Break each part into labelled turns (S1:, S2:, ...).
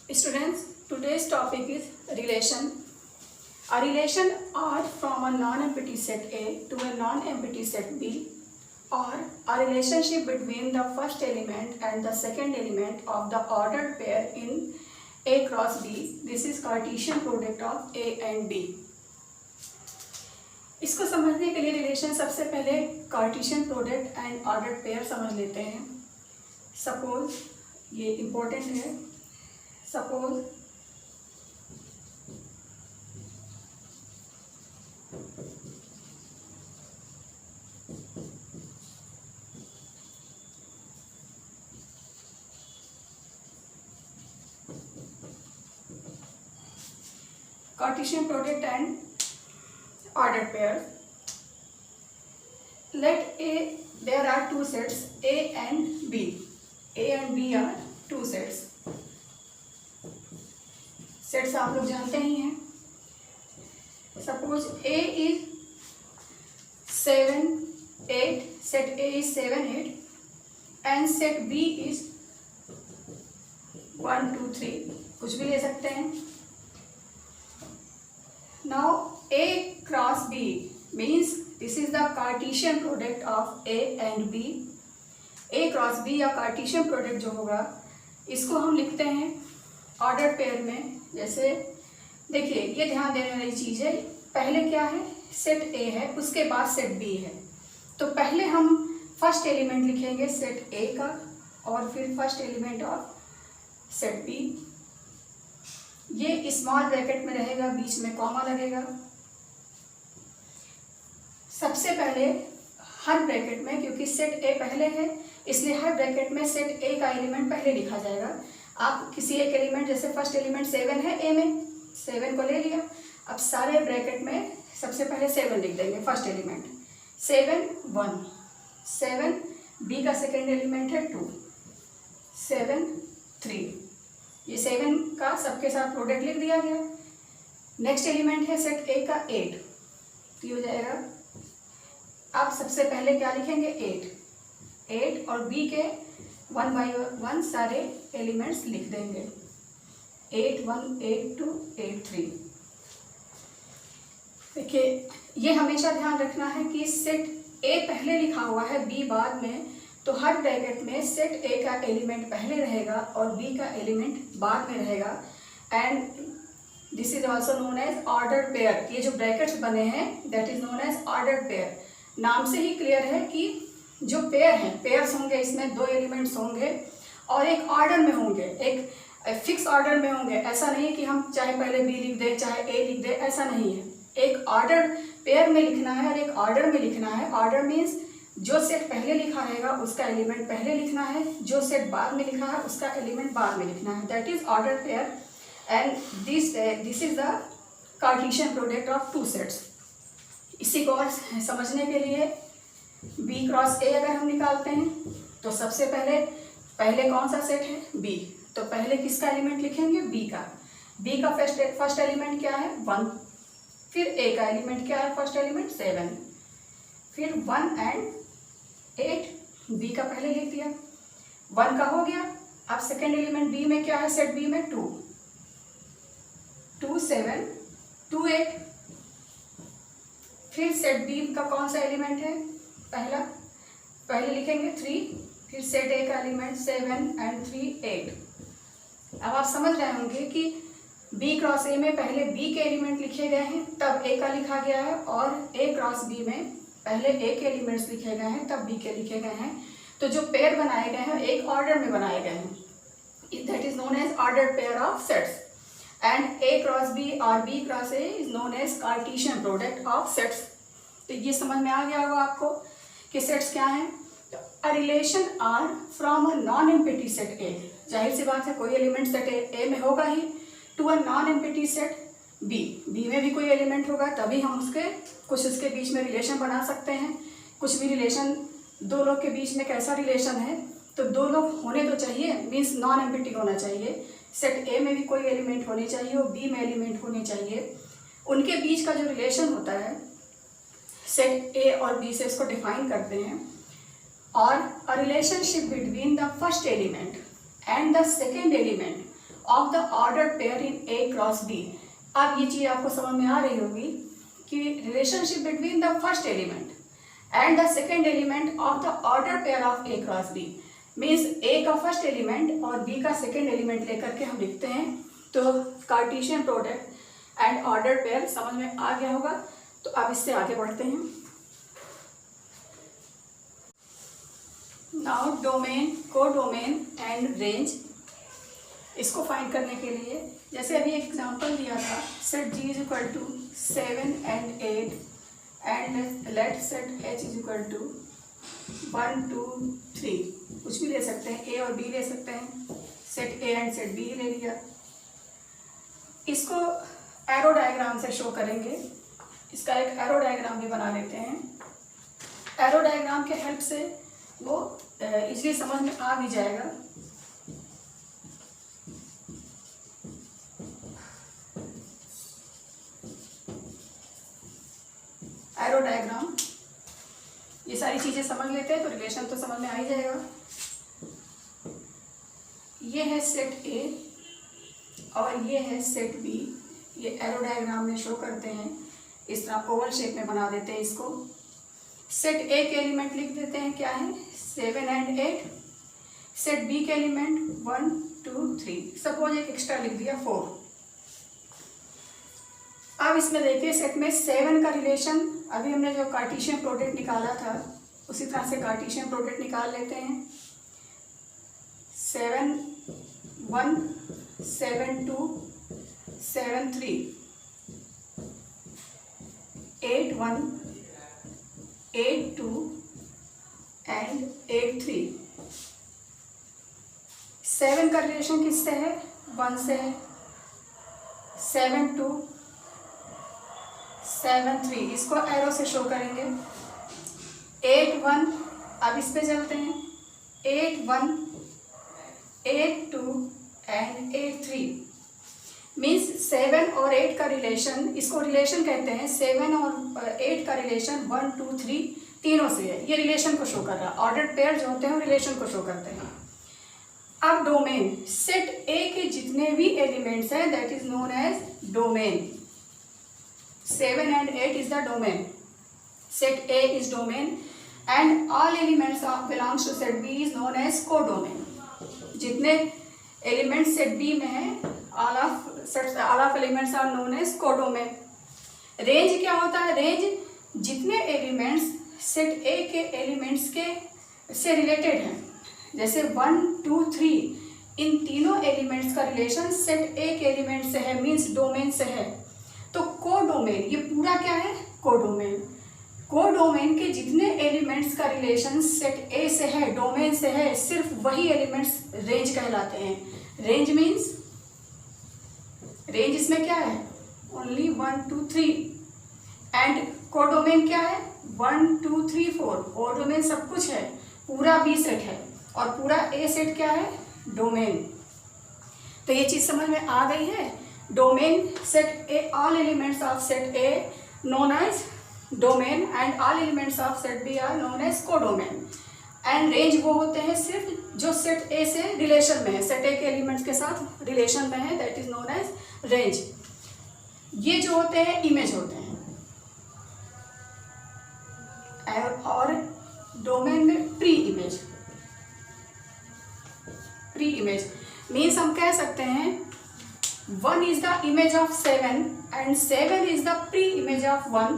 S1: Students, today's topic is relation. A relation R from a non-empty set A to a non-empty set B, or a relationship between the first element and the second element of the ordered pair in A cross B. This is Cartesian product of A and B. इसको समझने के लिए relation सबसे पहले Cartesian product and ordered pair समझ लेते हैं. Suppose ये इम्पोर्टेंट है. Suppose Cartesian product and ordered pair. Let there are two sets A and B. A and B are two sets. Sets आप लोग जानते ही हैं. Suppose A is 7, 8. Set A is 7, 8, and set B is 1, 2, 3. कुछ भी ले सकते हैं. Now A cross B means this is the Cartesian product of A and B. A cross B या Cartesian product जो होगा इसको हम लिखते हैं ऑर्डर पेयर में. जैसे देखिए, ये ध्यान देने वाली चीज़ है. पहले क्या है, सेट A है, उसके बाद सेट B है. तो पहले हम फर्स्ट एलिमेंट लिखेंगे सेट A का और फिर first element of set B. ये स्मॉल ब्रैकेट में रहेगा, बीच में कॉमा लगेगा. सबसे पहले हर ब्रैकेट में, क्योंकि सेट ए पहले है इसलिए हर ब्रैकेट में सेट ए का एलिमेंट पहले लिखा जाएगा. आप किसी एक एलिमेंट, जैसे फर्स्ट एलिमेंट 7 है ए में, 7 को ले लिया. अब सारे ब्रैकेट में सबसे पहले 7 लिख देंगे. First element 7, 1. 7 बी का सेकेंड एलिमेंट है 2, 7, 3. ये 7 का सबके साथ प्रोडक्ट लिख दिया गया. नेक्स्ट एलिमेंट है सेट ए का 8. तो हो जाएगा, आप सबसे पहले क्या लिखेंगे 8 और बी के 1 by 1 सारे एलिमेंट्स लिख देंगे. 8, 1, 8, 2, 8, 3. देखिए, ये हमेशा ध्यान रखना है कि सेट ए पहले लिखा हुआ है, बी बाद में. तो हर ब्रैकेट में सेट ए का एलिमेंट पहले रहेगा और बी का एलिमेंट बाद में रहेगा. And this is also known as ordered pair. ये जो ब्रैकेट्स बने हैं that is known as ordered pair. नाम से ही क्लियर है कि जो पेयर हैं, पेयर्स होंगे, इसमें 2 एलिमेंट्स होंगे और एक ऑर्डर में होंगे, एक फिक्स ऑर्डर में होंगे. ऐसा नहीं है कि हम चाहे पहले बी लिख दें चाहे ए लिख दें, ऐसा नहीं है. एक ऑर्डर पेयर में लिखना है और एक ऑर्डर में लिखना है. ऑर्डर मीन्स जो सेट पहले लिखा रहेगा उसका एलिमेंट पहले लिखना है, जो सेट बाद में लिखा है उसका एलिमेंट बाद में लिखना है. That is order pair. And this is the Cartesian product of two sets. इसी को और समझने के लिए B क्रॉस A अगर हम निकालते हैं तो सबसे पहले कौन सा सेट है, B. तो पहले किसका एलिमेंट लिखेंगे, B का. B का फर्स्ट एलिमेंट क्या है, 1. फिर A का एलिमेंट क्या है, फर्स्ट एलिमेंट 7. फिर 1 and 8 B का पहले लिख दिया. 1 का हो गया. अब सेकेंड एलिमेंट B में क्या है, सेट B में 2, 2, 7, 2, 8. फिर सेट बी का कौन सा एलिमेंट है, पहले लिखेंगे 3. फिर सेट ए का एलिमेंट 7 and 3, 8. अब आप समझ रहे होंगे कि बी क्रॉस ए में पहले बी के एलिमेंट लिखे गए हैं तब ए का लिखा गया है, और ए क्रॉस बी में पहले ए के एलिमेंट्स लिखे गए हैं तब बी के लिखे गए हैं. तो जो पेयर बनाए गए हैं एक ऑर्डर में बनाए गए हैं. That is known as ordered pair of sets. And A cross B और B cross A is known as Cartesian product of sets. तो ये समझ में आ गया होगा आपको कि सेट्स क्या हैं. तो a relation R from a non empty set A. जाहिर सी बात है, कोई एलिमेंट सेट A में होगा ही. To a non empty set B में भी कोई एलिमेंट होगा, तभी हम उसके बीच में रिलेशन बना सकते हैं. कुछ भी रिलेशन, 2 लोग के बीच में कैसा रिलेशन है, तो 2 लोग होने तो चाहिए, मीन्स नॉन एम्प्टी होना चाहिए. सेट ए में भी कोई एलिमेंट होने चाहिए और बी में एलिमेंट होने चाहिए. उनके बीच का जो रिलेशन होता है सेट ए और बी से इसको डिफाइन करते हैं. और a relationship between the first element and the second element of the ordered pair in A cross B. अब ये चीज़ आपको समझ में आ रही होगी कि relationship between the first element and the second element of the ordered pair of A cross B means A का first element और बी का सेकेंड एलिमेंट लेकर के हम लिखते हैं। तो Cartesian product and ordered pair समझ में आ गया होगा। तो अब इससे आगे बढ़ते हैं। Now domain, codomain and range, इसको फाइंड करने के लिए जैसे अभी एक एग्जांपल दिया था, set G is equal to 7 and 8 and let set H is equal to 1 2 3, कुछ भी ले सकते हैं, A और B ले सकते हैं, set A and set B ले लिया। इसको एरो डायग्राम से शो करेंगे। इसका एक एरो डायग्राम भी बना लेते हैं। एरो डायग्राम के हेल्प से वो इजीली समझ में आ भी जाएगा। एरो डायग्राम, ये सारी चीजें समझ लेते हैं तो रिलेशन तो समझ में आ ही जाएगा। ये है सेट A और ये है सेट B। ये एरो डायग्राम में शो करते हैं, इस तरह ओवल शेप में बना देते हैं इसको। सेट A के एलिमेंट लिख देते हैं, क्या है 7 and 8। सेट B के एलिमेंट 1 2 3, सपोज एक एक्स्ट्रा लिख दिया 4। अब इसमें देखिए सेट में 7 का रिलेशन, अभी हमने जो कार्टेशियन प्रोडक्ट निकाला था उसी तरह से कार्टेशियन प्रोडक्ट निकाल लेते हैं। 7 1 7 2 7 3, 8 1 8 2 एंड 8 3। 7 का रिलेशन किससे है, 1 से है। 7 2 7 3, इसको एरो से शो करेंगे। 8 1, अब इस पे चलते हैं, 8 1 8 2 एंड 8 3 मीन्स 7 और 8 का रिलेशन, इसको रिलेशन कहते हैं। 7 और 8 का रिलेशन 1 2 3 तीनों से है, ये रिलेशन को शो कर रहा है। ऑर्डर्ड पेयर जो होते हैं वो रिलेशन को शो करते हैं। अब डोमेन, सेट ए के जितने भी एलिमेंट्स हैं that is known as domain. 7 and 8 is the domain. Set A is domain and all elements of belongs to set B is known as codomain. जितने एलिमेंट्स सेट B में हैं all of elements are known as codomain. Range क्या होता है, range जितने elements set A के elements के से रिलेटेड हैं, जैसे 1 2 3 इन तीनों एलिमेंट्स का रिलेशन सेट A के एलिमेंट से है, मीन्स डोमेन से है। तो कोडोमेन, ये पूरा क्या है, कोडोमेन। कोडोमेन के जितने एलिमेंट्स का रिलेशन सेट ए से है, डोमेन से है, सिर्फ वही एलिमेंट्स रेंज कहलाते हैं। रेंज मीन्स, रेंज इसमें क्या है, ओनली 1 2 3 एंड कोडोमेन क्या है 1 2 3 4। कोडोमेन सब कुछ है, पूरा बी सेट है और पूरा ए सेट क्या है, डोमेन। तो ये चीज समझ में आ गई है। Domain set A, all elements of set A known as domain and all elements of set B are known as codomain। And range वो होते हैं सिर्फ जो सेट ए से रिलेशन में है, सेट ए के एलिमेंट्स के साथ रिलेशन में है, that is known as range. ये जो होते हैं इमेज होते हैं। और डोमेन में pre image, pre image means हम कह सकते हैं 1 is the image of 7 and 7 is the pre-image of 1,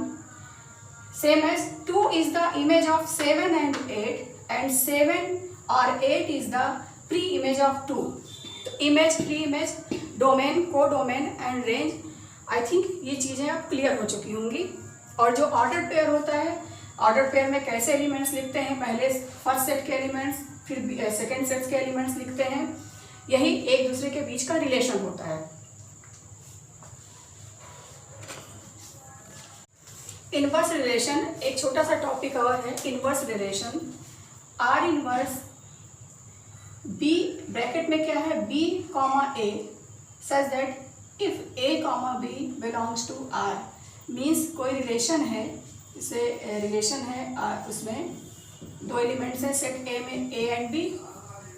S1: same as 2 is the image of 7 and 8 and 7 or 8 is the pre-image of 2। तो image, pre-image, domain, codomain and range, I think ये चीज़ें अब clear हो चुकी होंगी। और जो ordered pair होता है, ऑर्डर्ड पेयर में कैसे एलिमेंट्स लिखते हैं, पहले फर्स्ट सेट के एलिमेंट्स फिर सेकेंड सेट के एलिमेंट्स लिखते हैं, यही एक दूसरे के बीच का रिलेशन होता है। इनवर्स रिलेशन एक छोटा सा टॉपिक और है। Inverse relation, R inverse B bracket में क्या है, B comma A such that if A comma B belongs to R, means कोई रिलेशन है, इसे रिलेशन है उसमें दो एलिमेंट्स हैं सेट ए में, ए एंड बी,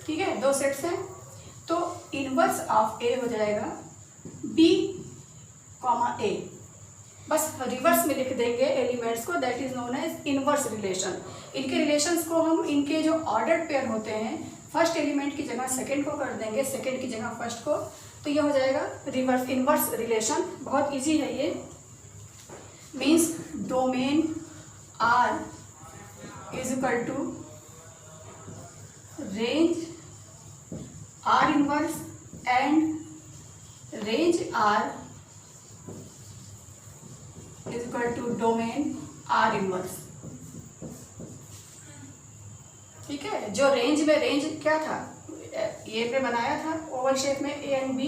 S1: ठीक है, दो सेट्स हैं। तो इनवर्स ऑफ ए हो जाएगा बी कॉमा ए। बस रिवर्स में लिख देंगे एलिमेंट्स को, that is known as inverse relation. इनके रिलेशंस को हम इनके जो ऑर्डर्ड पेयर होते हैं, फर्स्ट एलिमेंट की जगह सेकंड को कर देंगे, सेकंड की जगह फर्स्ट को, तो ये हो जाएगा रिवर्स इनवर्स रिलेशन। बहुत इजी है ये। Means domain R is equal to range R inverse and range R is equal to domain R inverse. ठीक है, जो रेंज में, रेंज क्या था, ये पे बनाया था ओवल शेप में ए एंड बी,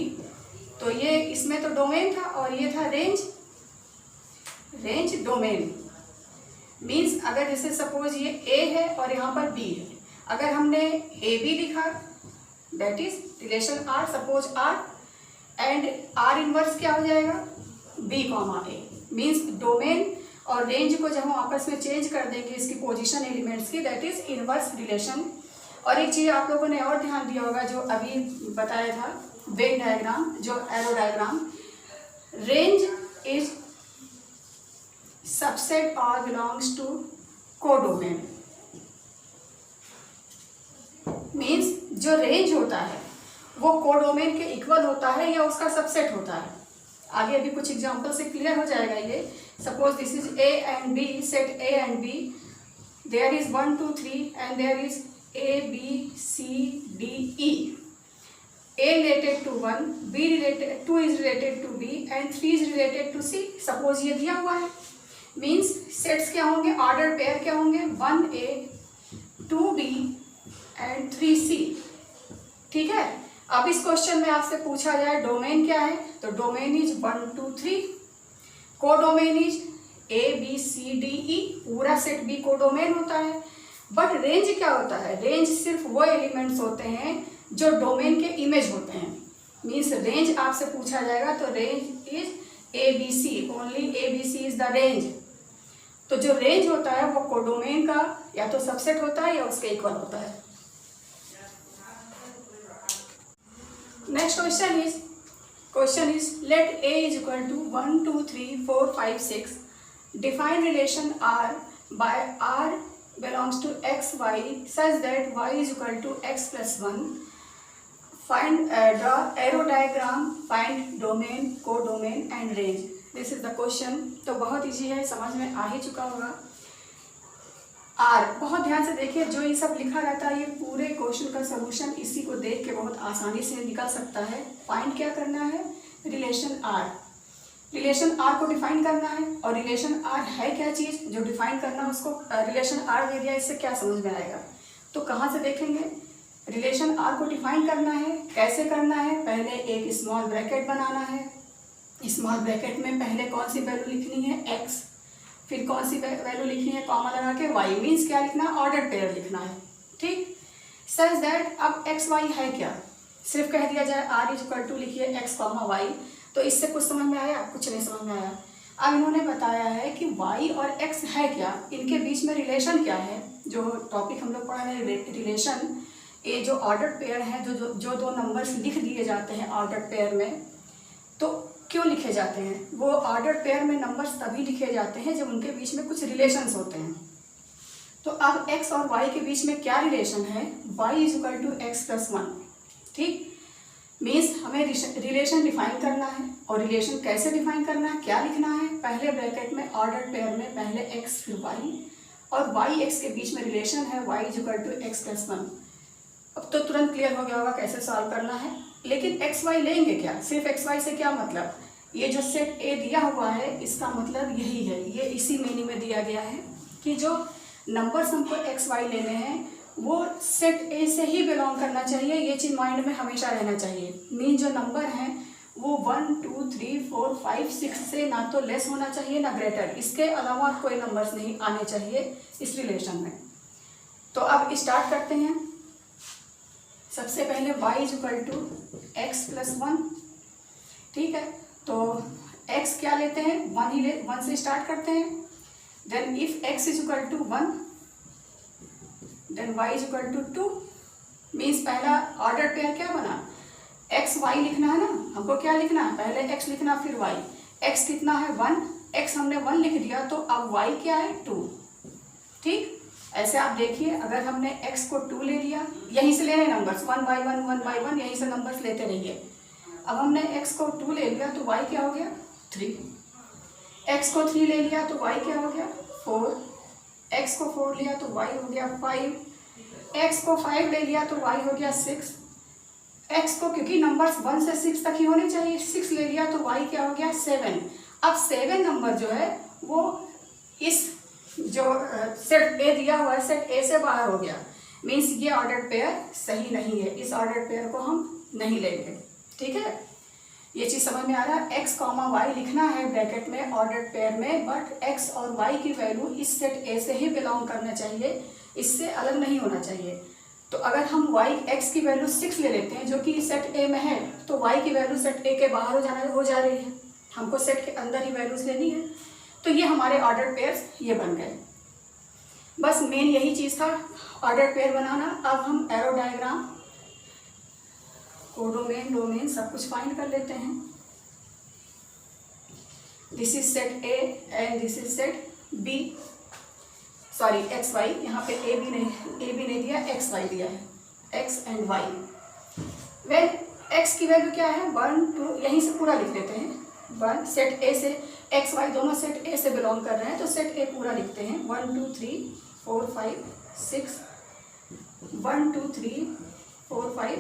S1: तो ये इसमें तो डोमेन था और ये था रेंज, रेंज डोमेन। मीन्स अगर जैसे सपोज ये ए है और यहाँ पर बी है, अगर हमने ए बी लिखा that is relation R, suppose R, and R inverse क्या हो जाएगा B comma A. Means domain और रेंज को जब हम आपस में चेंज कर देंगे इसकी पोजीशन एलिमेंट्स की, दैट इज इनवर्स रिलेशन। और एक चीज़ आप लोगों ने और ध्यान दिया होगा जो अभी बताया था, वेन डायग्राम, जो arrow diagram, range is subset और बिलोंग्स टू कोडोमेन। मीन्स जो रेंज होता है वो कोडोमेन के इक्वल होता है या उसका सबसेट होता है। आगे अभी कुछ एग्जांपल से क्लियर हो जाएगा ये। Suppose this is A and B, set A and B, there is 1 2 3 and there is A B C D E. A related to 1, B related, 2 is related to B and 3 is related to C। Suppose ये दिया हुआ है। Means sets क्या होंगे, order pair क्या होंगे, 1A 2B and 3C। ठीक है, अब इस क्वेश्चन में आपसे पूछा जाए डोमेन क्या है, तो domain is 1 2 3, codomain is A B C D E, पूरा सेट B कोडोमेन होता है। बट रेंज क्या होता है, रेंज सिर्फ वो एलिमेंट्स होते हैं जो डोमेन के इमेज होते हैं। मीन्स रेंज आपसे पूछा जाएगा तो range is A B C, only A B C is the range. तो जो रेंज होता है वो कोडोमेन का या तो सबसेट होता है या उसके इक्वल होता है। Next question is let A is equal to 1 2 3 4 5 6, define relation R by R belongs to x y such that y is equal to x plus 1. Find draw arrow diagram, find domain, codomain and range. This is the question. तो बहुत easy है, समझ में आ ही चुका होगा। Are, बहुत ध्यान से देखिए, जो ये सब लिखा रहता है ये पूरे क्वेश्चन का सोल्यूशन इसी को देख के बहुत आसानी से निकल सकता है। फाइंड क्या करना है, रिलेशन आर, रिलेशन आर को डिफाइन करना है। और रिलेशन आर है क्या चीज़ जो डिफाइन करना है उसको, रिलेशन आर दे दिया, इससे क्या समझ में आएगा। तो कहाँ से देखेंगे, रिलेशन आर को डिफाइन करना है, कैसे करना है, पहले एक स्मॉल ब्रैकेट बनाना है। स्मॉल ब्रैकेट में पहले कौन सी वैल्यू लिखनी है, एक्स, फिर कौन सी वैल्यू लिखनी है, कॉमा लगा के वाई। मीन्स क्या लिखना है, ऑर्डर पेयर लिखना है। ठीक, सच दैट अब एक्स वाई है क्या, सिर्फ कह दिया जाए आर इज इक्वल टू लिखिए एक्स कॉमा वाई, तो इससे कुछ समझ में आया, कुछ नहीं समझ में आया। अब इन्होंने बताया है कि y और x है क्या, इनके बीच में रिलेशन क्या है। जो टॉपिक हम लोग पढ़ा है रिलेशन, ये जो ऑर्डर्ड पेयर है, जो दो नंबर्स लिख दिए जाते हैं ऑर्डर्ड पेयर में, तो क्यों लिखे जाते हैं, वो ऑर्डर्ड पेयर में नंबर्स तभी लिखे जाते हैं जब उनके बीच में कुछ रिलेशंस होते हैं। तो अब x और y के बीच में क्या रिलेशन है, y is equal to x plus 1। ठीक, मीन्स हमें रिलेशन डिफाइन करना है। और रिलेशन कैसे डिफाइन करना है, क्या लिखना है, पहले ब्रैकेट में ऑर्डर्ड पेयर में पहले x फिर y, और y x के बीच में रिलेशन है y is equal to x plus 1। अब तो तुरंत क्लियर हो गया होगा कैसे सॉल्व करना है। लेकिन x y लेंगे क्या, सिर्फ x y से क्या मतलब, ये जो सेट A दिया हुआ है इसका मतलब यही है, ये इसी मीनिंग में दिया गया है कि जो नंबर्स हमको x y लेने हैं वो सेट ए से ही बिलोंग करना चाहिए। ये चीज़ माइंड में हमेशा रहना चाहिए। मीन जो नंबर हैं वो 1 2 3 4 5 6 से ना तो लेस होना चाहिए ना ग्रेटर, इसके अलावा कोई नंबर्स नहीं आने चाहिए इस रिलेशन में। तो अब स्टार्ट करते हैं। सबसे पहले y is equal to x plus 1। ठीक है, तो x क्या लेते हैं, 1 से स्टार्ट करते हैं। Then if x is equal to 1 then y is equal to 2। Means पहला ऑर्डर पेयर क्या बना, एक्स वाई लिखना है ना, हमको क्या लिखना है, पहले एक्स लिखना फिर वाई। एक्स कितना है 1, एक्स हमने 1 लिख दिया, तो अब वाई क्या है 2। ठीक, ऐसे आप देखिए, अगर हमने x को 2 ले लिया, यहीं से लेने नंबर्स 1 by 1 1 by 1, यहीं से नंबर्स लेते रहिए। अब हमने x को 2 ले लिया तो y क्या हो गया 3, x को 3 ले लिया तो y क्या हो गया 4, x को 4 लिया तो y हो गया 5, x को 5 ले लिया तो y हो गया 6, x को, क्योंकि नंबर्स 1 से 6 तक ही होने चाहिए, 6 ले लिया तो y क्या हो गया 7। अब 7 नंबर जो है वो इस जो सेट ए दिया हुआ है, सेट ए से बाहर हो गया, मीन्स ये ऑर्डर्ड पेयर सही नहीं है, इस ऑर्डर्ड पेयर को हम नहीं लेंगे। ठीक है, ये चीज़ समझ में आ रहा है। x कॉमा वाई लिखना है ब्रैकेट में ऑर्डर्ड पेयर में, बट x और y की वैल्यू इस सेट ए से ही बिलोंग करना चाहिए, इससे अलग नहीं होना चाहिए। तो अगर हम x की वैल्यू 6 ले लेते हैं जो कि सेट ए में है, तो y की वैल्यू सेट ए के बाहर हो जा रही है, हमको सेट के अंदर ही वैल्यूज लेनी है। तो ये हमारे ऑर्डर्ड पेयर्स ये बन गए। बस मेन यही चीज़ था, ऑर्डर्ड पेयर बनाना। अब हम एरो डायग्राम, कोडोमेन, डोमेन सब कुछ फाइंड कर लेते हैं। This is set A and this is set B, sorry x y, यहाँ पे ए भी नहीं दिया, एक्स वाई दिया है, x and y. Well x की वैल्यू क्या है 1 2, यहीं से पूरा लिख लेते हैं। 1 सेट ए से, एक्स वाई दोनों सेट ए से बिलोंग कर रहे हैं, तो सेट ए पूरा लिखते हैं। 1 2 3 4 5 6, 1 2 3 4 5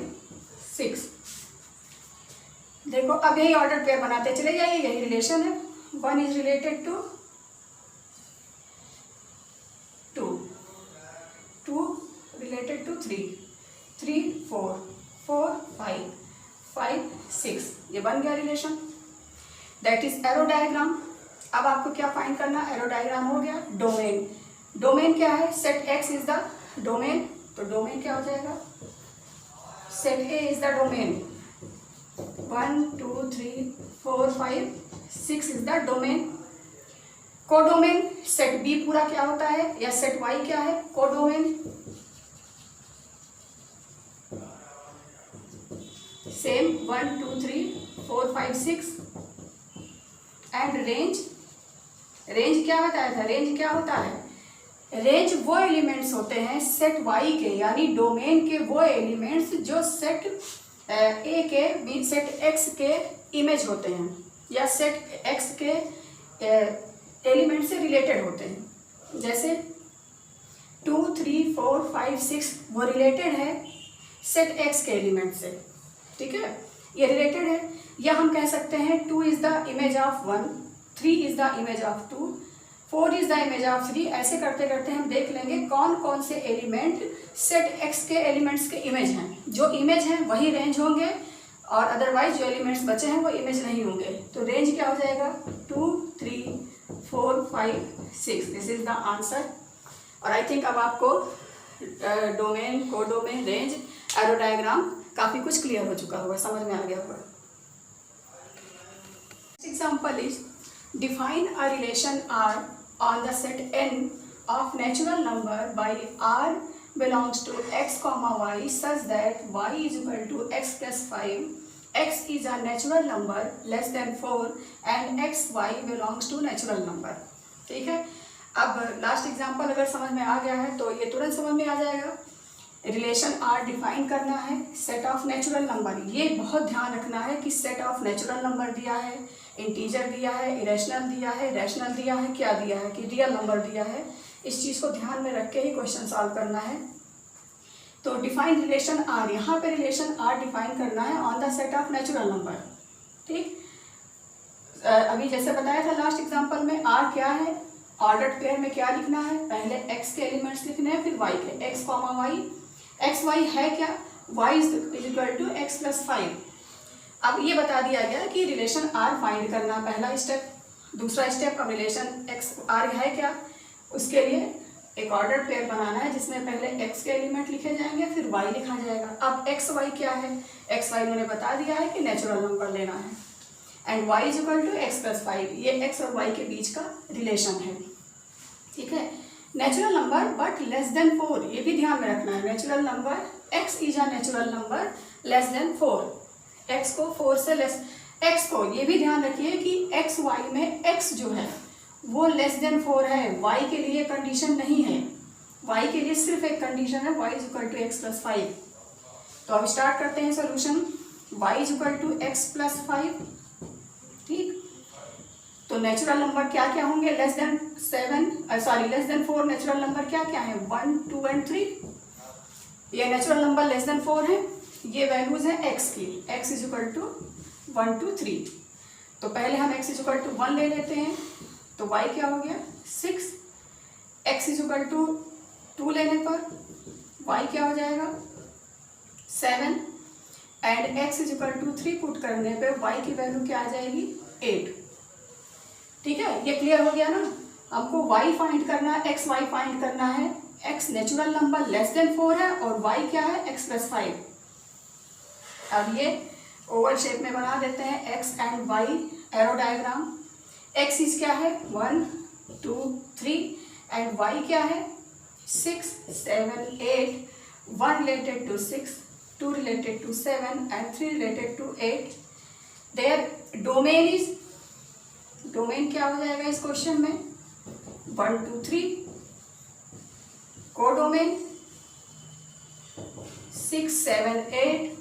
S1: 6। देखो अब यही ऑर्डर पेयर बनाते चले जाइए, यही रिलेशन है। 1 is related to 2, 2 related to 3, 3 4 4 5 5 6, ये बन गया relation. That is arrow diagram. अब आपको क्या फाइंड करना, एरो डायग्राम हो गया। डोमेन, डोमेन क्या है, set x is the domain, तो डोमेन क्या हो जाएगा, set A is the domain. 1 2 3 4 5 6 is the domain. Codomain, set B पूरा क्या होता है, या सेट वाई क्या है, codomain. Same 1 2 3 4 5 6। And range, range क्या बताया था, रेंज क्या होता है, रेंज वो एलिमेंट्स होते हैं सेट वाई के, यानी डोमेन के वो एलिमेंट्स जो सेट ए के, सेट एक्स के इमेज होते हैं, या सेट एक्स के एलिमेंट से रिलेटेड होते हैं। जैसे 2 3 4 5 6 वो रिलेटेड है सेट एक्स के एलिमेंट से, ठीक है, ये रिलेटेड है। या हम कह सकते हैं 2 is the image of 1, 3 is the image of 2, 4 is the image of 3। ऐसे करते करते हम देख लेंगे कौन कौन से एलिमेंट सेट एक्स के एलिमेंट्स के इमेज हैं। जो इमेज हैं वही रेंज होंगे, और अदरवाइज जो एलिमेंट्स बचे हैं वो इमेज नहीं होंगे। तो रेंज क्या हो जाएगा 2 3 4 5 6, दिस इज द आंसर। और आई थिंक अब आपको domain, codomain, range, arrow diagram काफ़ी कुछ क्लियर हो चुका होगा, समझ में आ गया होगा। Example is define a relation R on the set n of natural number by R belongs to x comma y such that y is equal to x plus 5, x is a natural number less than 4 and x y belongs to natural number। ठीक है, अब last example अगर समझ में आ गया है तो ये तुरंत समझ में आ जाएगा। रिलेशन आर डिफाइन करना है, सेट ऑफ नेचुरल नंबर, ये बहुत ध्यान रखना है कि सेट ऑफ नेचुरल नंबर दिया है, इंटीजर दिया है, इरेशनल दिया है, रैशनल दिया है, क्या दिया है कि रियल नंबर दिया है। इस चीज़ को ध्यान में रख के ही क्वेश्चन सॉल्व करना है। तो डिफाइन रिलेशन आर, यहाँ पे रिलेशन आर डिफाइन करना है on the set of natural number. ठीक, अभी जैसे बताया था लास्ट एग्जाम्पल में, आर क्या है, ऑर्डर्ड पेयर में क्या लिखना है, पहले एक्स के एलिमेंट्स लिखने हैं, फिर वाई के, x comma y. X y है क्या, y is equal to x plus 5। अब ये बता दिया गया कि रिलेशन आर फाइंड करना, पहला स्टेप। दूसरा स्टेप, अब रिलेशन एक्स आर है क्या, उसके लिए एक ऑर्डर पेयर बनाना है जिसमें पहले एक्स के एलिमेंट लिखे जाएंगे, फिर वाई लिखा जाएगा। अब एक्स वाई क्या है, एक्स वाई उन्होंने बता दिया है कि नेचुरल नंबर लेना है, and y is equal to x plus 5, ये एक्स और वाई के बीच का रिलेशन है। ठीक है, natural number but less than 4, ये भी ध्यान में रखना है। Natural number, x is a natural number less than 4, x को 4 से लेस, x को ये भी ध्यान रखिए कि x y में x जो है वो लेस देन 4 है, y के लिए कंडीशन नहीं है, y के लिए सिर्फ एक कंडीशन है y is equal to x plus 5। तो अब स्टार्ट करते हैं solution. y is equal to x plus 5, ठीक। तो नेचुरल नंबर क्या क्या होंगे, लेस देन 4 नेचुरल नंबर क्या क्या है, 1 2 एंड 3। ये नेचुरल नंबर लेस देन 4 है, ये वैल्यूज है x की, x इज इक्वल टू 1 2 3। तो पहले हम x इज इक्वल टू 1 ले लेते हैं, तो y क्या हो गया 6, x इज इक्वल टू 2 लेने पर y क्या हो जाएगा 7 and x is equal to 3 put करने पे y की वैल्यू क्या आ जाएगी 8। ठीक है, ये क्लियर हो गया ना। हमको y फाइंड करना है, x y फाइंड करना है, x natural number less than 4 है और y क्या है x प्लस 5। अब ये ओवल शेप में बना देते हैं x and y arrow diagram. x is क्या है 1 2 3 एंड y क्या है 6 7 8, 1 related to 6, 2 related to 7 and 3 related to 8। There domain क्या हो जाएगा इस क्वेश्चन में 1 2 3, codomain 6 7 8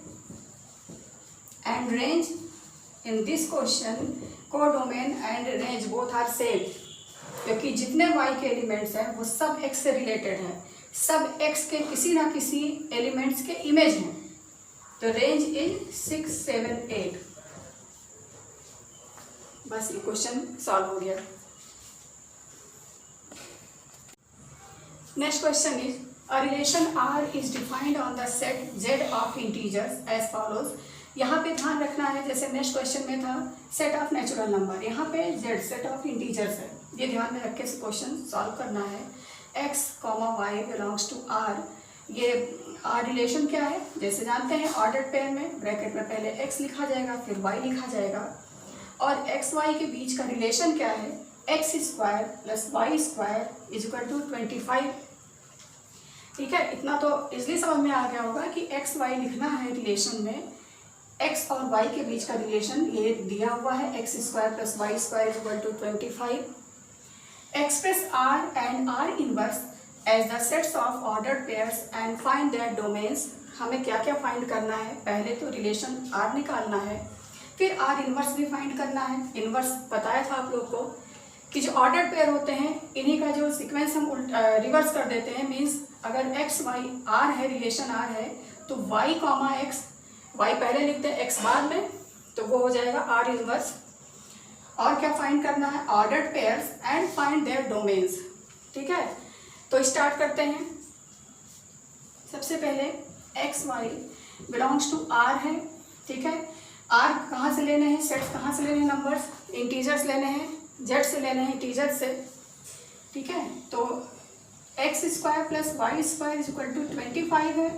S1: and range. In this question codomain and range both are same, क्योंकि जितने y के एलिमेंट्स हैं वो सब x से रिलेटेड हैं, सब x के किसी ना किसी एलिमेंट्स के इमेज हैं। तो रेंज इज 6 7 8। बस ये क्वेश्चन सॉल्व हो गया। Next question is a relation R is defined on the set Z of integers as follows। यहाँ पे ध्यान रखना है, जैसे नेक्स्ट क्वेश्चन में था सेट ऑफ नेचुरल नंबर, यहाँ पे Z सेट ऑफ इंटीजर्स है, ये ध्यान में रख के क्वेश्चन सॉल्व करना है। x, y belongs to R। ये R रिलेशन क्या है, जैसे जानते हैं ऑर्डर्ड पेयर में ब्रैकेट में पहले x लिखा जाएगा फिर y लिखा जाएगा, और x y के बीच का रिलेशन क्या है x square plus y square is equal to 25। ठीक है, इतना तो इजली समझ में आ गया होगा कि x y लिखना है रिलेशन में, x और y के बीच का रिलेशन ये दिया हुआ है x square plus y square is equal to 25। Express r and r inverse as the sets of ordered pairs and find their domains. हमें क्या क्या फाइंड करना है, पहले तो रिलेशन r निकालना है, फिर r इनवर्स भी फाइंड करना है। इनवर्स बताया था आप लोग को कि जो ऑर्डर्ड पेयर होते हैं इन्हीं का जो सीक्वेंस हम रिवर्स कर देते हैं, मीन्स अगर x y r है, रिलेशन r है तो y कॉमा x, y पहले लिखते हैं x बाद में, तो वो हो जाएगा r इनवर्स। और क्या फाइंड करना है, ordered pairs and find their domains. ठीक है, तो स्टार्ट करते हैं। सबसे पहले x y belongs to r है। ठीक है, r कहाँ से लेने हैं, सेट्स कहाँ से लेने हैं, नंबर्स इंटीजर्स लेने हैं, z से लेने हैं इंटीजर्स से। ठीक है, तो x square plus y square is equal to 25 है,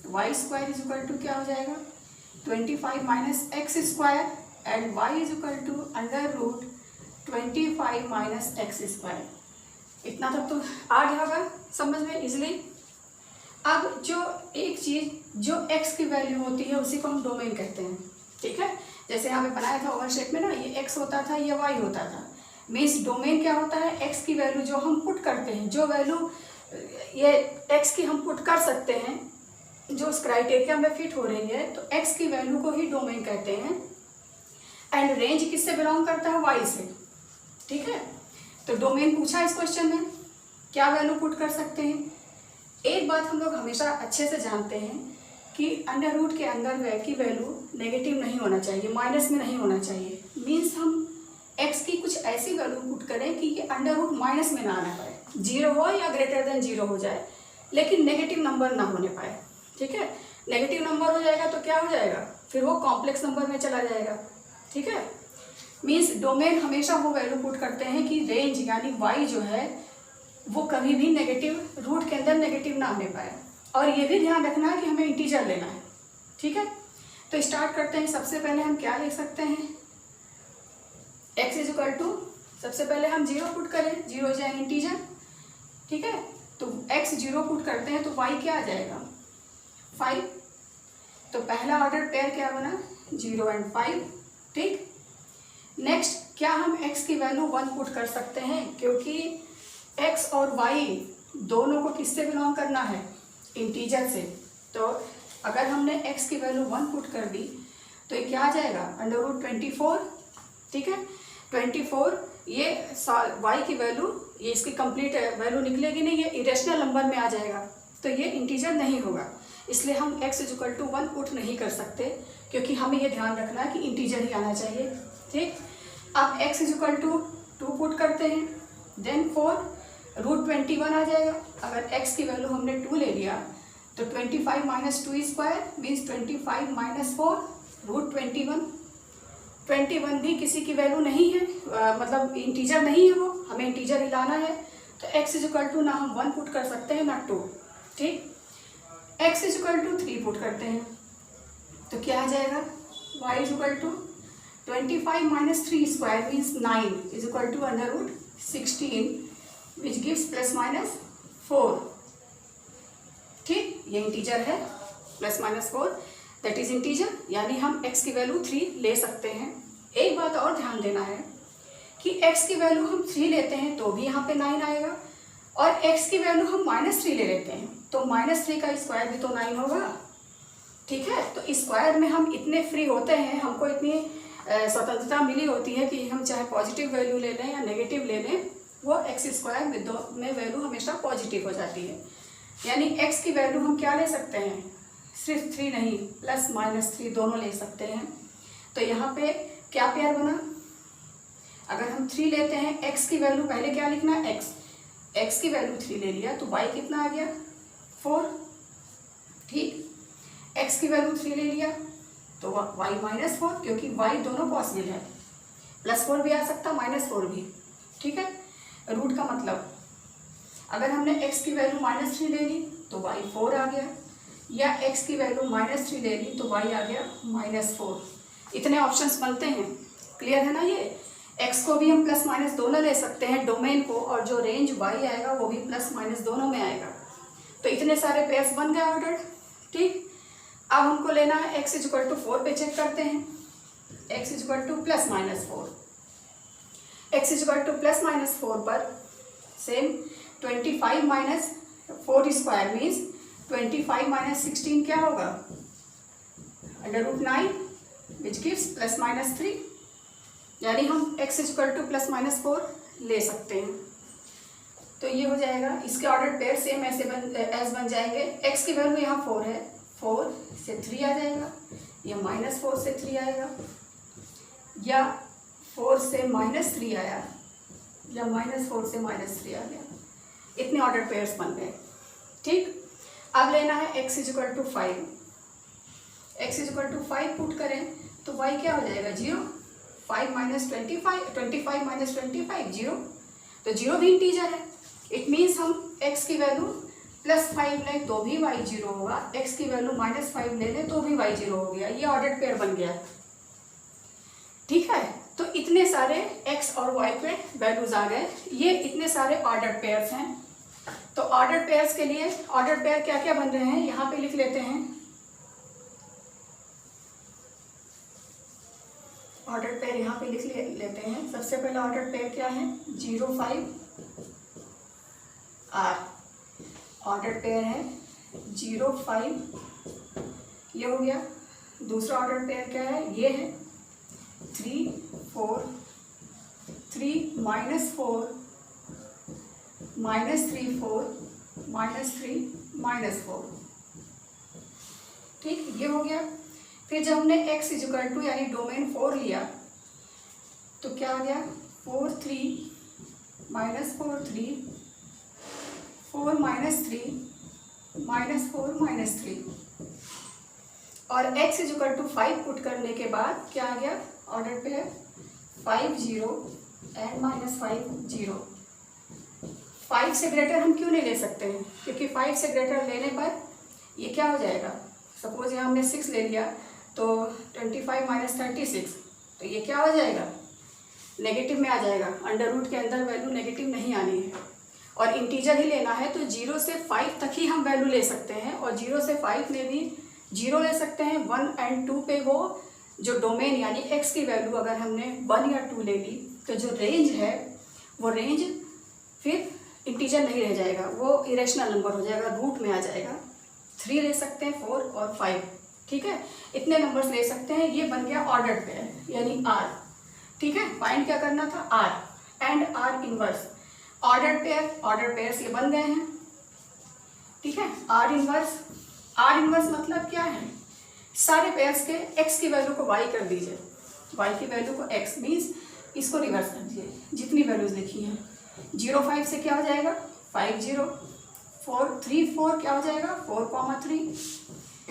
S1: y square is equal to क्या हो जाएगा 25 minus x square and y is equal to under root 25 minus x square. इतना तक तो आ गया होगा समझ में इजली। अब जो एक चीज़ जो x की वैल्यू होती है उसी को हम डोमेन कहते हैं। ठीक है, जैसे यहाँ पे बनाया था ओवल शेप में ना, ये x होता था, ये y होता था। मीन्स डोमेन क्या होता है, x की वैल्यू जो हम पुट करते हैं, जो वैल्यू ये x की हम पुट कर सकते हैं जो उस क्राइटेरिया में फिट हो रही है, तो x की वैल्यू को ही डोमेन कहते हैं। एंड रेंज किससे बिलोंग करता है, y से। ठीक है, तो डोमेन पूछा इस क्वेश्चन में, क्या वैल्यू पुट कर सकते हैं। एक बात हम लोग हमेशा अच्छे से जानते हैं कि अंडर रूट के अंदर की वैल्यू नेगेटिव नहीं होना चाहिए, माइनस में नहीं होना चाहिए। मीन्स हम x की कुछ ऐसी वैल्यू पुट करें कि ये अंडर रूट माइनस में ना आना पाए, 0 हो या ग्रेटर देन 0 हो जाए, लेकिन नेगेटिव नंबर ना होने पाए। ठीक है, नेगेटिव नंबर हो जाएगा तो क्या हो जाएगा, फिर वो कॉम्प्लेक्स नंबर में चला जाएगा। ठीक है, मीन्स डोमेन हमेशा वो वैल्यू पुट करते हैं कि रेंज यानी y जो है वो कभी भी नेगेटिव रूट के अंदर नेगेटिव ना आने पाए। और ये भी ध्यान रखना है कि हमें इंटीजर लेना है। ठीक है, तो स्टार्ट करते हैं। सबसे पहले हम क्या लिख सकते हैं, x इज इक्वल टू, सबसे पहले हम 0 पुट करें, 0 हो जाए इंटीजर। ठीक है, तो x 0 पुट करते हैं तो y क्या आ जाएगा 5, तो पहला ऑर्डर पेयर क्या बना, 0 और 5। ठीक, नेक्स्ट क्या हम x की वैल्यू 1 पुट कर सकते हैं, क्योंकि x और y दोनों को किससे बिलोंग करना है, इंटीजर से। तो अगर हमने x की वैल्यू 1 पुट कर दी तो ये क्या आ जाएगा, √24। ठीक है, 24 ये y की वैल्यू, ये इसकी कंप्लीट वैल्यू निकलेगी नहीं, ये इरेशनल नंबर में आ जाएगा, तो ये इंटीजर नहीं होगा। इसलिए हम x = 1 पुट नहीं कर सकते, क्योंकि हमें ये ध्यान रखना है कि इंटीजर ही आना चाहिए। ठीक, अब x = 2 पुट करते हैं, देन 4 √21 आ जाएगा। अगर x की वैल्यू हमने 2 ले लिया तो 25 - 2 स्क्वायर मीन्स 25 - 4 √21। 21 भी किसी की वैल्यू नहीं है, मतलब इंटीजर नहीं है, वो हमें इंटीजर ही लाना है। तो x = ना हम 1 पुट कर सकते हैं ना 2। ठीक, x = 3 पुट करते हैं तो क्या आ जाएगा, y = 25 - 3 square means 9 = √16 which gives +-4। ठीक, ये इंटीजर है, +-4 दैट इज इंटीजर, यानी हम x की वैल्यू 3 ले सकते हैं। एक बात और ध्यान देना है कि x की वैल्यू हम 3 लेते हैं तो भी यहाँ पे 9 आएगा, और x की वैल्यू हम -3 ले लेते हैं तो -3 का स्क्वायर भी तो 9 होगा। ठीक है, तो स्क्वायर में हम इतने फ्री होते हैं, हमको इतनी स्वतंत्रता मिली होती है कि हम चाहे पॉजिटिव वैल्यू ले लें या नेगेटिव ले लें, वो x² में वैल्यू हमेशा पॉजिटिव हो जाती है। यानी x की वैल्यू हम क्या ले सकते हैं, सिर्फ 3 नहीं, +-3 दोनों ले सकते हैं। तो यहाँ पे क्या पेयर बना, अगर हम 3 लेते हैं, x की वैल्यू पहले क्या लिखना है, x की वैल्यू 3 ले लिया तो y कितना आ गया, 4। ठीक, x की वैल्यू 3 ले लिया तो y -4, क्योंकि y दोनों पॉसिबल है, +4 भी आ सकता, -4 भी। ठीक है, रूट का मतलब अगर हमने x की वैल्यू -3 ले ली तो y 4 आ गया, या x की वैल्यू -3 ले ली तो y आ गया -4। इतने ऑप्शंस बनते हैं, क्लियर है ना। ये x को भी हम +- दोनों ले सकते हैं डोमेन को, और जो रेंज y आएगा वो भी +- दोनों में आएगा। तो इतने सारे पेयर्स बन गए ऑर्डर। ठीक, अब हमको लेना है x = 4 पे चेक करते हैं, x = +-4। x = +-4 पर सेम 25 - 4 स्क्वायर मीन्स 25 - 16 क्या होगा, √9 विच गिव्स +-3, यानी हम x = +-4 ले सकते हैं। तो ये हो जाएगा, इसके ऑर्डर पेयर सेम ऐसे बन जाएंगे। x की वैल्यू यहाँ 4 है, 4 से 3 आ जाएगा, या -4 से 3 आएगा, या 4 से -3 आया, या -4 से -3 आ गया। इतने ऑर्डर पेयर्स बन गए। ठीक, अब लेना है x = 5। x = 5 पुट करें तो y क्या हो जाएगा, 0। 5 - 25 25 - 25 0, तो 0 भी इंटीजर है। इट मीन्स हम x की वैल्यू +5 लें तो भी y 0 होगा, x की वैल्यू -5 ले लें तो भी y 0 हो गया। ये ऑर्डर पेयर बन गया। ठीक है, तो इतने सारे x और y पे वैल्यूज आ गए। ये इतने सारे ऑर्डर पेयर्स हैं। तो ऑर्डर पेयर्स के लिए ऑर्डर पेयर क्या क्या बन रहे हैं यहाँ पे लिख लेते हैं। ऑर्डर पेयर यहाँ पे लिख लेते हैं। सबसे पहला ऑर्डर पेयर क्या है, 0 5 R। ऑर्डर पेयर है 0 5, ये हो गया। दूसरा ऑर्डर पेयर क्या है, ये है 3 4 3 -4 -3 4 -3 -4। ठीक, ये हो गया। फिर जब हमने x = यानी डोमेन 4 लिया तो क्या आ गया, 4 3 -4 3 4 -3 -4 -3, और x = 5 पुट करने के बाद क्या आ गया, ऑर्डर पे 5 0 एंड -5 0। 5 से ग्रेटर हम क्यों नहीं ले सकते हैं, क्योंकि 5 से ग्रेटर लेने पर ये क्या हो जाएगा, सपोज यहाँ हमने 6 ले लिया तो 25 - 36, तो ये क्या हो जाएगा, नेगेटिव में आ जाएगा। अंडर रूट के अंदर वैल्यू नेगेटिव नहीं आनी है, और इंटीजर ही लेना है तो 0 से 5 तक ही हम वैल्यू ले सकते हैं, और 0 से 5 में भी 0 ले सकते हैं 1 और 2 पे। वो जो डोमेन यानी x की वैल्यू अगर हमने 1 या 2 ले ली तो जो रेंज है वो रेंज फिर इंटीजर नहीं रह जाएगा, वो इरेशनल नंबर हो जाएगा, रूट में आ जाएगा। 3 ले सकते हैं, 4 और 5, ठीक है, इतने नंबर्स ले सकते हैं। ये बन गया ऑर्डर्ड पेयर यानी R, ठीक है। फाइंड क्या करना था, R and R inverse. Ordered pairs ये बन गए हैं, ठीक है। R इनवर्स मतलब क्या है, सारे पेयर्स के x की वैल्यू को y कर दीजिए, y की वैल्यू को x मीन्स इसको रिवर्स कर दीजिए, जितनी वैल्यूज लिखी हैं। 0 5 से क्या हो जाएगा 5 0, 4 3 4 क्या हो जाएगा 4 3,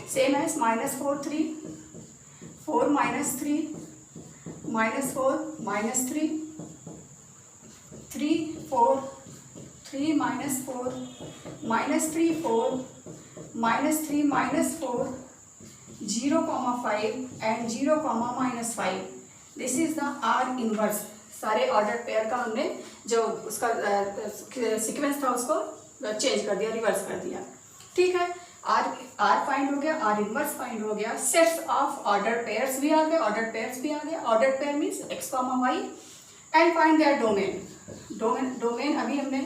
S1: same as -4 3, 4 -3, -4 -3, 3 4, 3 -4, -3 4, -3 -4, 0 5 and 0 -5. This is the R inverse. सारे ऑर्डर पेयर का हमने जो उसका सीक्वेंस था उसको चेंज कर दिया, रिवर्स कर दिया, ठीक है। R फाइंड हो गया, R इनवर्स फाइंड हो गया, सेट्स ऑफ ऑर्डर पेयर्स भी आ गए, order pair means x, y and find there domain अभी हमने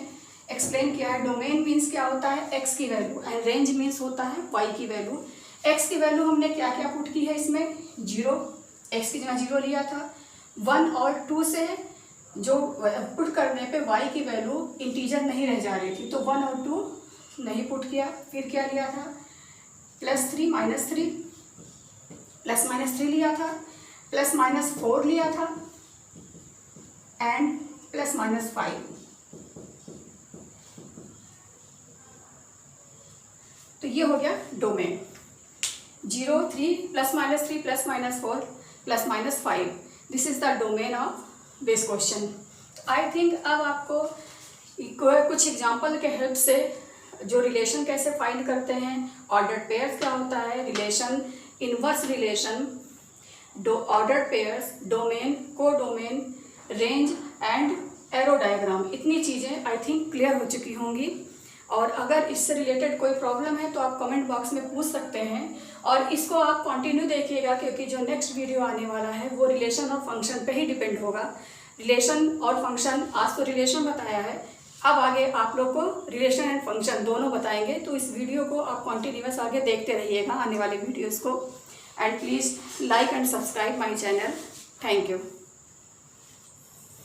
S1: एक्सप्लेन किया है। डोमेन मीन्स क्या होता है, x की वैल्यू, एंड रेंज मीन्स होता है y की वैल्यू। x की वैल्यू हमने क्या क्या पुट की है इसमें, 0, x की जगह 0 लिया था। 1 और 2 से जो पुट करने पे y की वैल्यू इंटीजर नहीं रह जा रही थी, तो 1 और 2 नहीं पुट किया। फिर क्या लिया था, +3 -3, +-3 लिया था, +-4 लिया था एंड +-5। तो ये हो गया domain. 0 3 +-3 +-4 +-5, this is the domain of this question. I think अब आपको कुछ एग्जांपल के हेल्प से जो रिलेशन कैसे फाइंड करते हैं, ऑर्डर्ड पेयर्स क्या होता है, relation, inverse relation, ordered pairs, domain, codomain, range and arrow diagram, इतनी चीज़ें आई थिंक क्लियर हो चुकी होंगी। और अगर इससे रिलेटेड कोई प्रॉब्लम है तो आप कमेंट बॉक्स में पूछ सकते हैं, और इसको आप कंटिन्यू देखिएगा क्योंकि जो नेक्स्ट वीडियो आने वाला है वो रिलेशन और फंक्शन पे ही डिपेंड होगा। रिलेशन और फंक्शन, आज तो रिलेशन बताया है, अब आगे आप लोग को रिलेशन एंड फंक्शन दोनों बताएंगे। तो इस वीडियो को आप कंटिन्यूअस आगे देखते रहिएगा, आने वाले वीडियोज़ को, and please like and subscribe my channel. Thank you.